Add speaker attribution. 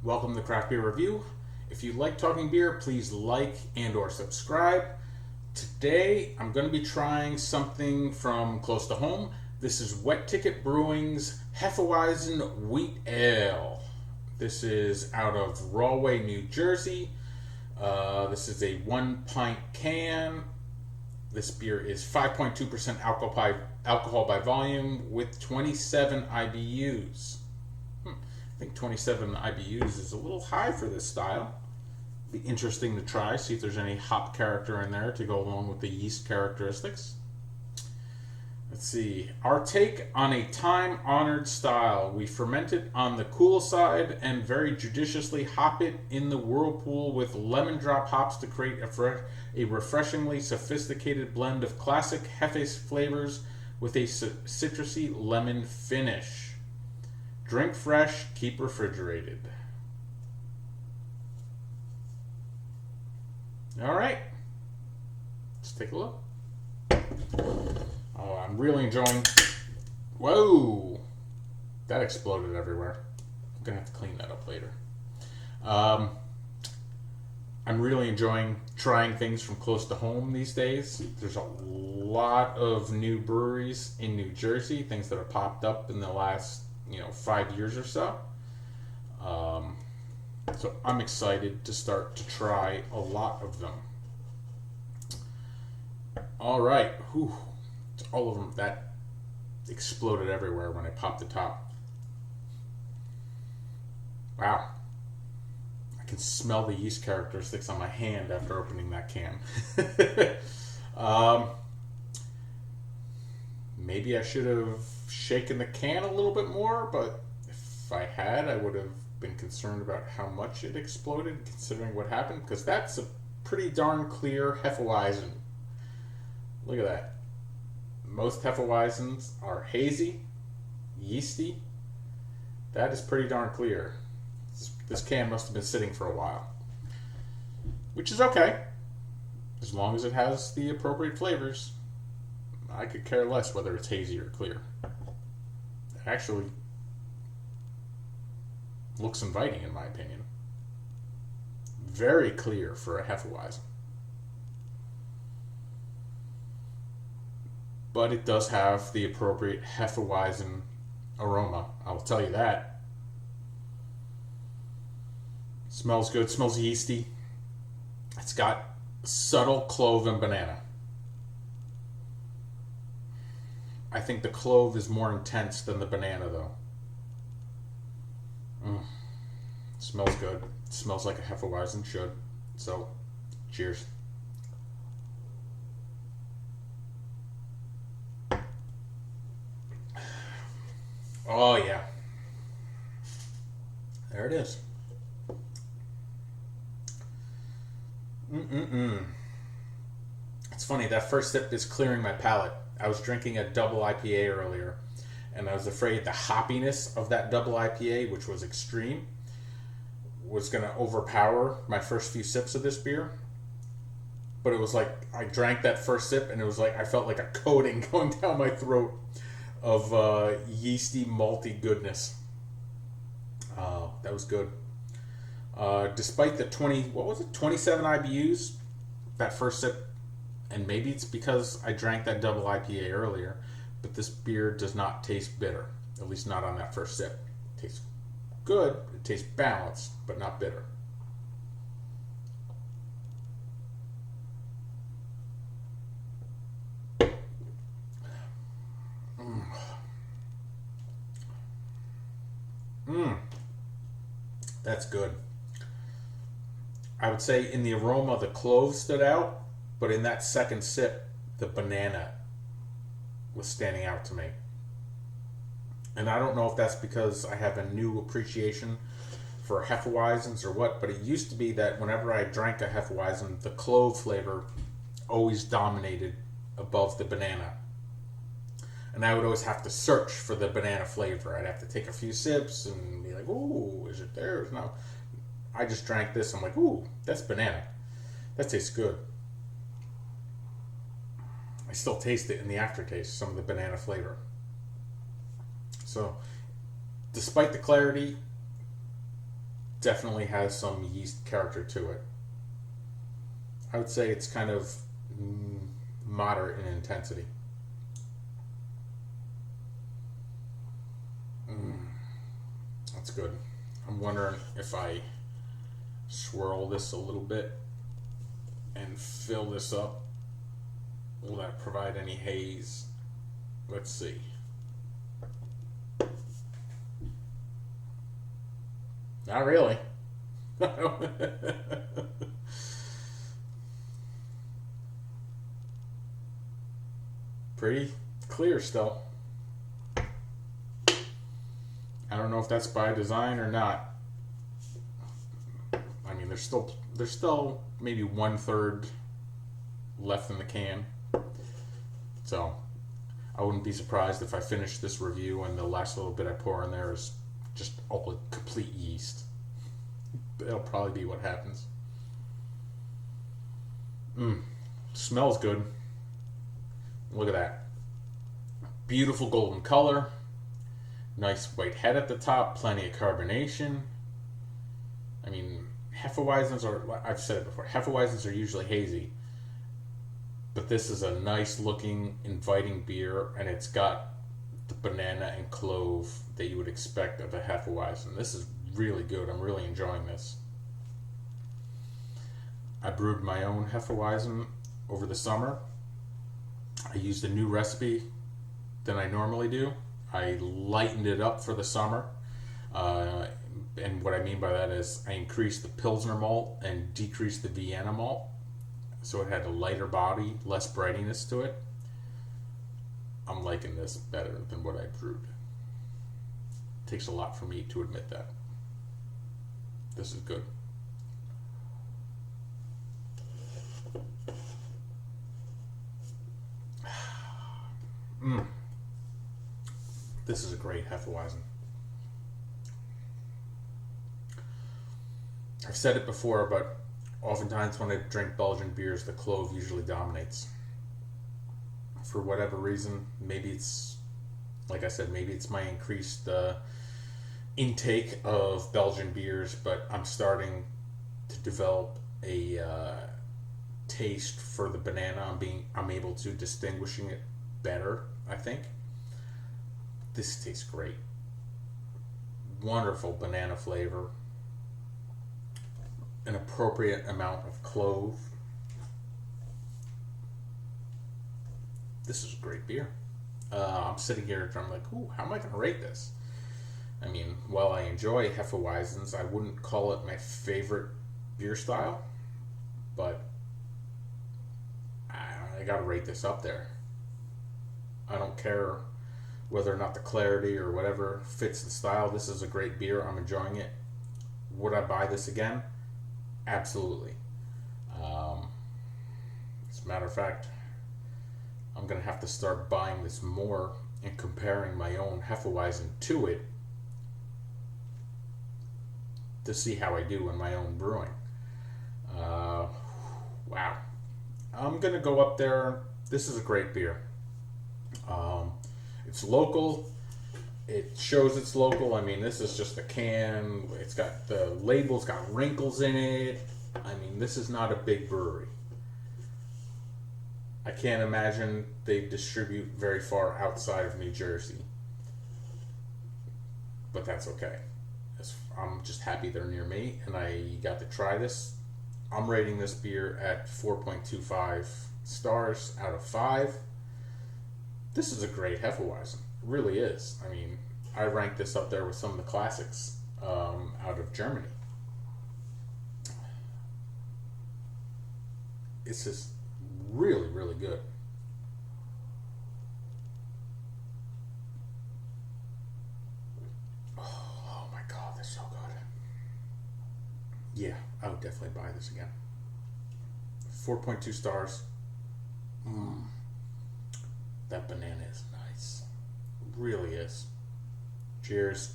Speaker 1: Welcome to Craft Beer Review. If you like talking beer, please like and or subscribe. Today, I'm going to be trying something from close to home. This is Wet Ticket Brewing's Hefeweizen Wheat Ale. This is out of Rahway, New Jersey. This is a 1 pint can. This beer is 5.2% alcohol by volume with 27 IBUs. I think 27 IBUs is a little high for this style. Be interesting to try, see if there's any hop character in there to go along with the yeast characteristics. Let's see. Our take on a time-honored style. We ferment it on the cool side and very judiciously hop it in the whirlpool with lemon drop hops to create a refreshingly sophisticated blend of classic Hefe flavors with a citrusy lemon finish. Drink fresh, keep refrigerated. All right, let's take a look. Oh, I'm really enjoying. Whoa, that exploded everywhere. I'm gonna have to clean that up later. I'm really enjoying trying things from close to home these days. There's a lot of new breweries in New Jersey, things that have popped up in the last 5 years or so. So I'm excited to start to try a lot of them. All right, whew. All of them, that exploded everywhere when I popped the top. Wow. I can smell the yeast characteristics on my hand after opening that can. Maybe I should have shaken the can a little bit more, but if I had, I would have been concerned about how much it exploded considering what happened, because that's a pretty darn clear Hefeweizen. Look at that. Most Hefeweizens are hazy, yeasty. That is pretty darn clear. This can must have been sitting for a while, which is okay as long as it has the appropriate flavors. I could care less whether it's hazy or clear. It actually looks inviting in my opinion. Very clear for a Hefeweizen. But it does have the appropriate Hefeweizen aroma. I'll tell you that. Smells good, smells yeasty. It's got subtle clove and banana. I think the clove is more intense than the banana though. Smells good. Smells like a Hefeweizen should. So, cheers. Oh yeah. There it is. It's funny, that first sip is clearing my palate. I was drinking a double IPA earlier, and I was afraid the hoppiness of that double IPA, which was extreme, was going to overpower my first few sips of this beer. But it was like I drank that first sip, and it was like I felt like a coating going down my throat of yeasty, malty goodness. That was good. Despite the 27 IBUs, that first sip, and maybe it's because I drank that double IPA earlier, but this beer does not taste bitter, at least not on that first sip. It tastes good, it tastes balanced, but not bitter. That's good. I would say in the aroma, the clove stood out, but in that second sip, the banana was standing out to me. And I don't know if that's because I have a new appreciation for Hefeweizens or what, but it used to be that whenever I drank a Hefeweizen, the clove flavor always dominated above the banana. And I would always have to search for the banana flavor. I'd have to take a few sips and be like, ooh, is it there? No. I just drank this. I'm like, ooh, that's banana. That tastes good. I still taste it in the aftertaste, some of the banana flavor. So, despite the clarity, definitely has some yeast character to it. I would say it's kind of moderate in intensity. That's good. I'm wondering if I swirl this a little bit and fill this up, will that provide any haze? Let's see. Not really. Pretty clear still. I don't know if that's by design or not. I mean, there's still maybe 1/3 left in the can. So I wouldn't be surprised if I finish this review and the last little bit I pour in there is just all complete yeast. That'll probably be what happens. Smells good. Look at that. Beautiful golden color. Nice white head at the top. Plenty of carbonation. I mean, Hefeweizens are, I've said it before, Hefeweizens are usually hazy. But this is a nice looking, inviting beer, and it's got the banana and clove that you would expect of a Hefeweizen. This is really good. I'm really enjoying this. I brewed my own Hefeweizen over the summer. I used a new recipe than I normally do. I lightened it up for the summer. And what I mean by that is I increased the Pilsner malt and decreased the Vienna malt. So it had a lighter body, less brightiness to it. I'm liking this better than what I brewed. It takes a lot for me to admit that. This is good. This is a great Hefeweizen. I've said it before, but oftentimes when I drink Belgian beers, the clove usually dominates. For whatever reason, maybe it's, like I said, maybe it's my increased intake of Belgian beers, but I'm starting to develop a taste for the banana. I'm able to distinguishing it better, I think. This tastes great. Wonderful banana flavor. An appropriate amount of clove. This is a great beer. I'm sitting here and I'm like, ooh, how am I going to rate this? I mean, while I enjoy Hefeweizens, I wouldn't call it my favorite beer style, but I got to rate this up there. I don't care whether or not the clarity or whatever fits the style. This is a great beer. I'm enjoying it. Would I buy this again? Absolutely. As a matter of fact, I'm going to have to start buying this more and comparing my own Hefeweizen to it to see how I do in my own brewing. Wow. I'm going to go up there. This is a great beer. It's local. It shows it's local. I mean, this is just a can. It's got the label's got wrinkles in it. I mean, this is not a big brewery. I can't imagine they distribute very far outside of New Jersey. But that's okay. I'm just happy they're near me and I got to try this. I'm rating this beer at 4.25 stars out of 5. This is a great Hefeweizen. It really is. I mean, I rank this up there with some of the classics out of Germany. It's just really, really good. Oh my God, they're so good. Yeah, I would definitely buy this again. 4.2 stars. That banana is nice. It really is. Cheers.